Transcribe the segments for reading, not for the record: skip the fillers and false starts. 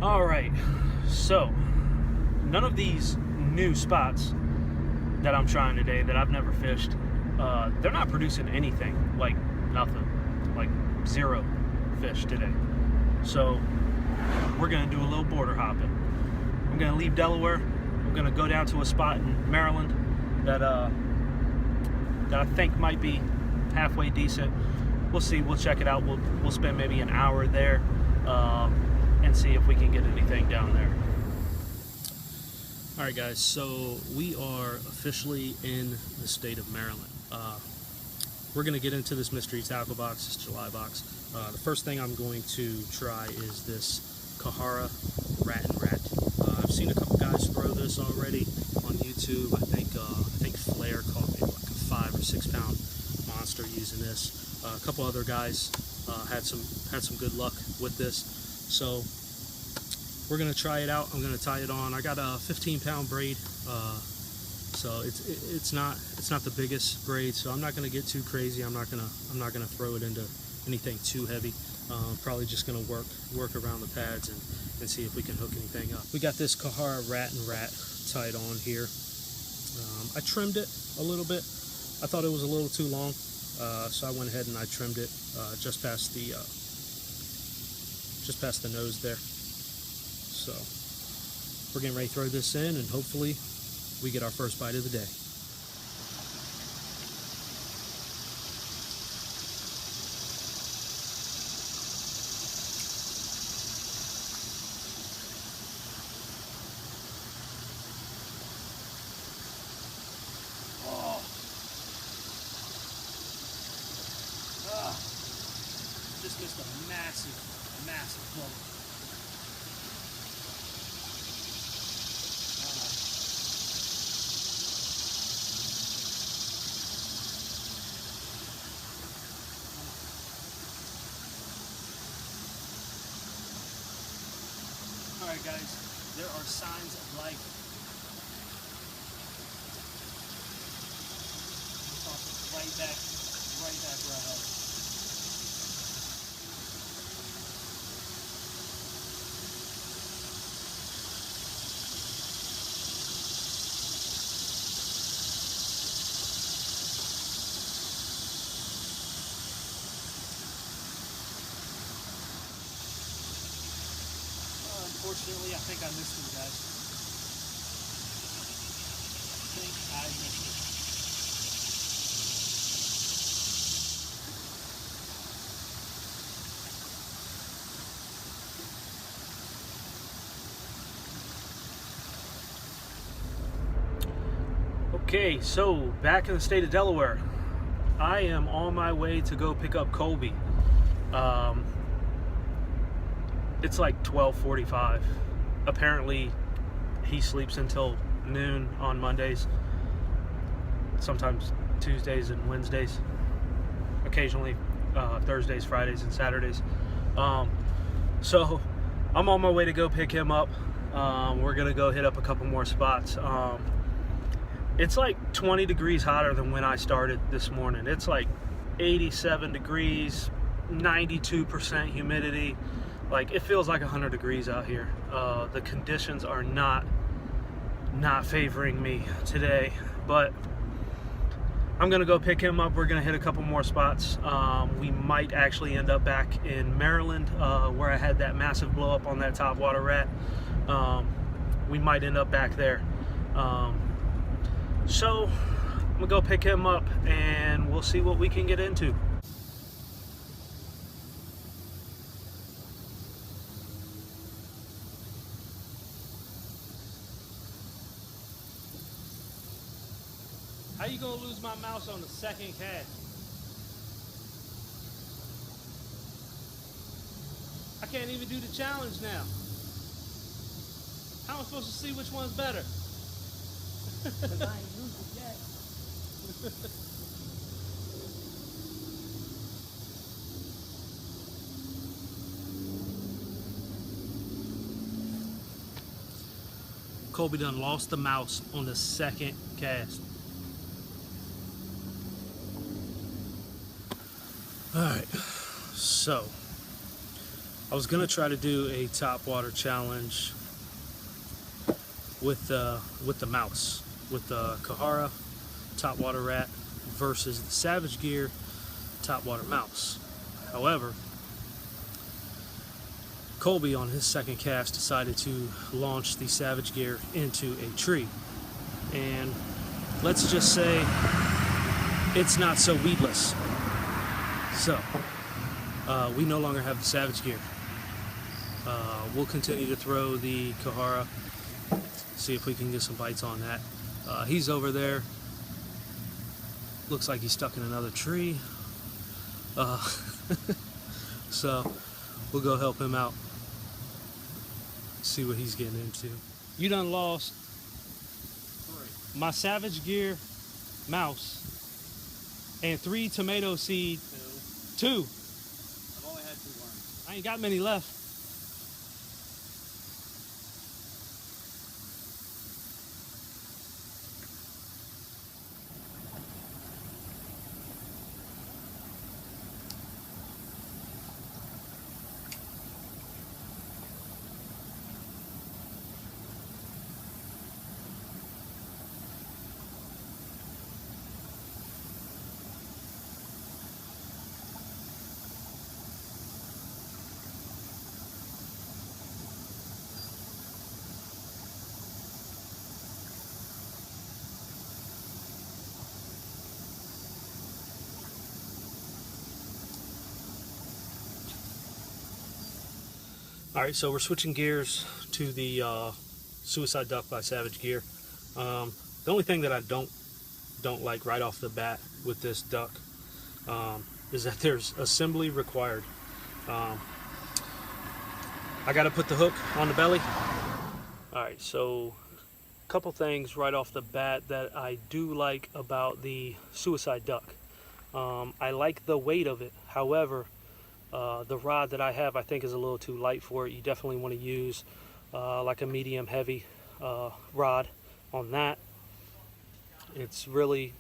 All right, so none of these new spots that I'm trying today that I've never fished, they're not producing anything, like nothing, like zero fish today. So we're gonna do a little border hopping. I'm gonna leave Delaware. I'm gonna go down to a spot in Maryland that I think might be halfway decent. We'll see. We'll check it out. We'll spend maybe an hour there and see if we can get anything down there. All right, guys. So we are officially in the state of Maryland. We're gonna get into this mystery tackle box, this July box. The first thing I'm going to try is this Kahara Rat N Rat. I've seen a couple guys throw this already on YouTube. I think Flair caught maybe like a 5 or 6 pound monster using this. A couple other guys had some good luck with this. So we're gonna try it out. I'm gonna tie it on. I got a 15-pound braid, so it's not the biggest braid. So I'm not gonna get too crazy. I'm not gonna throw it into anything too heavy. Probably just gonna work around the pads and see if we can hook anything up. We got this Kahara Rat N Rat tied on here. I trimmed it a little bit. I thought it was a little too long, so I went ahead and I trimmed it just past the nose there. So we're getting ready to throw this in, and hopefully we get our first bite of the day. Just missed a massive blow. All right, guys, there are signs of life. Right back where I was. Unfortunately, I think I missed him, guys. I think I missed him. Okay, so back in the state of Delaware, I am on my way to go pick up Colby. It's like 12:45. Apparently, he sleeps until noon on Mondays, sometimes Tuesdays and Wednesdays, occasionally Thursdays, Fridays, and Saturdays. So I'm on my way to go pick him up. We're gonna go hit up a couple more spots. It's like 20 degrees hotter than when I started this morning. It's like 87 degrees, 92% humidity. Like, it feels like 100 degrees out here. The conditions are not favoring me today, but I'm gonna go pick him up. We're gonna hit a couple more spots. We might actually end up back in Maryland, where I had that massive blow up on that topwater rat. We might end up back there. So I'm gonna go pick him up and we'll see what we can get into. How you gonna lose my mouse on the second cast? I can't even do the challenge now. How am I supposed to see which one's better? Because I ain't used it yet. Colby done lost the mouse on the second cast. All right, so I was gonna try to do a top water challenge with the mouse, with the Kahara top water rat versus the Savage Gear top water mouse. However, Colby on his second cast decided to launch the Savage Gear into a tree, and let's just say it's not so weedless. So we no longer have the Savage Gear. We'll continue to throw the Kahara, see if we can get some bites on that. He's over there. Looks like he's stuck in another tree. So we'll go help him out. See what he's getting into. You done lost my Savage Gear mouse and 3 tomato seed. 2. I've only had 2 worms. I ain't got many left. All right, so we're switching gears to the Suicide Duck by Savage Gear. The only thing that I don't like right off the bat with this duck is that there's assembly required. I got to put the hook on the belly. All right, so a couple things right off the bat that I do like about the Suicide Duck. I like the weight of it. However, the rod that I have, I think, is a little too light for it. You definitely want to use like a medium heavy rod on that. It's really,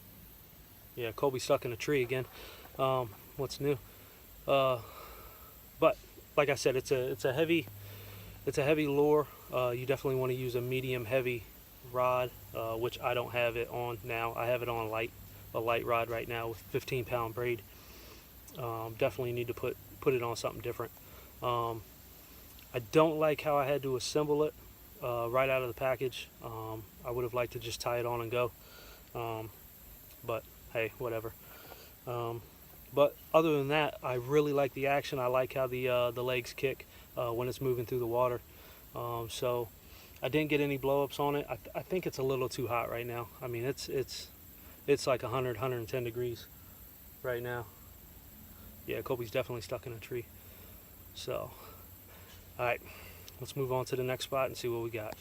yeah, Colby stuck in a tree again. What's new? But like I said, it's a heavy lure. You definitely want to use a medium heavy rod, which I don't have it on now. I have it on a light rod right now with 15-pound braid. Definitely need to put it on something different. I don't like how I had to assemble it right out of the package. I would have liked to just tie it on and go, but hey, whatever. But other than that, I really like the action. I like how the legs kick when it's moving through the water. So I didn't get any blow-ups on it. I think it's a little too hot right now. I mean, it's like 110 degrees right now. Yeah, Colby's definitely stuck in a tree. So, all right, let's move on to the next spot and see what we got.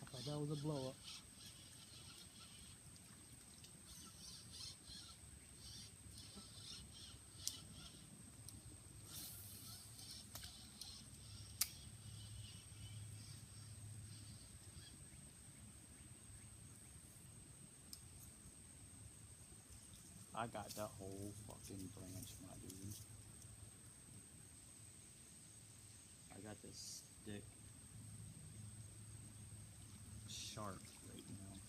I thought that was a blow up. I got the whole fucking branch, my dude. I got this stick sharp right now.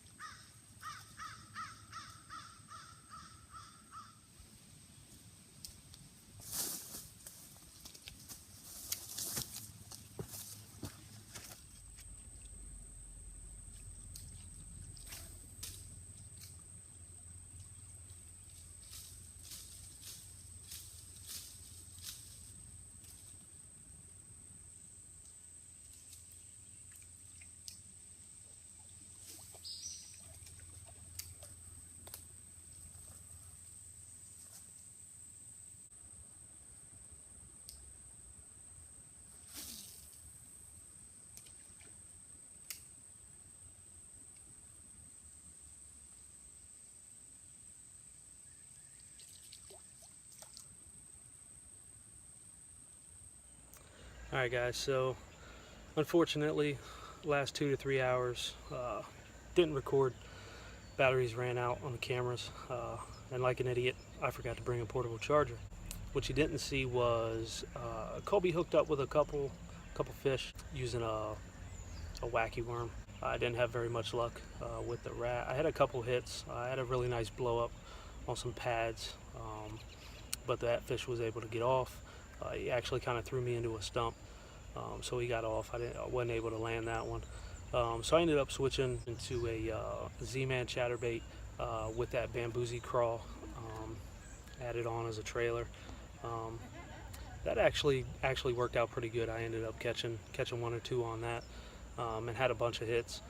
All right, guys, so unfortunately last 2 to 3 hours. Didn't record. Batteries ran out on the cameras, and like an idiot, I forgot to bring a portable charger. What you didn't see was Colby hooked up with a couple fish using a wacky worm. I didn't have very much luck with the rat. I had a couple hits. I had a really nice blow up on some pads, but that fish was able to get off. He actually kind of threw me into a stump, so he got off. I wasn't able to land that one. So I ended up switching into a Z-Man chatterbait with that bamboozee crawl added on as a trailer. That actually worked out pretty good. I ended up catching 1 or 2 on that, and had a bunch of hits.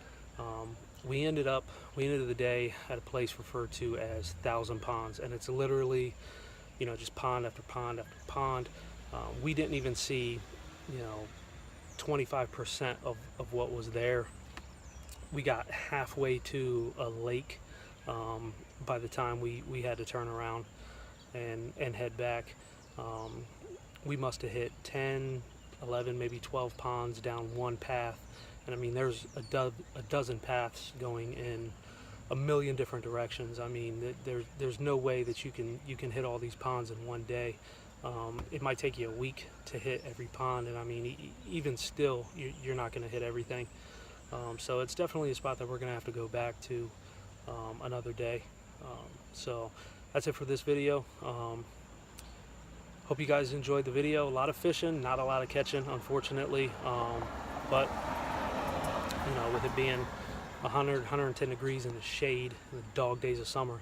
We ended the day at a place referred to as 1,000 Ponds, and it's literally, just pond after pond after pond. We didn't even see, 25% of what was there. We got halfway to a lake by the time we had to turn around and head back. We must have hit 10, 11, maybe 12 ponds down one path. And I mean, there's a dozen paths going in a million different directions. I mean, there's no way that you can hit all these ponds in one day. It might take you a week to hit every pond, and I mean, even still, you're not going to hit everything. So it's definitely a spot that we're going to have to go back to another day. So that's it for this video. Hope you guys enjoyed the video. A lot of fishing, not a lot of catching, unfortunately. But with it being 100, 110 degrees in the shade, in the dog days of summer,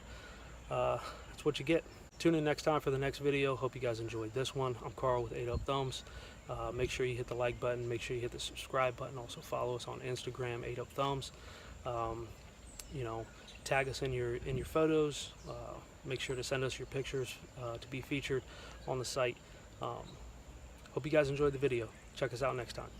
that's what you get. Tune in next time for the next video. Hope you guys enjoyed this one. I'm Carl with 8 Up Thumbs. Make sure you hit the like button. Make sure you hit the subscribe button. Also follow us on Instagram, 8 Up Thumbs. Tag us in your photos. Make sure to send us your pictures to be featured on the site. Hope you guys enjoyed the video. Check us out next time.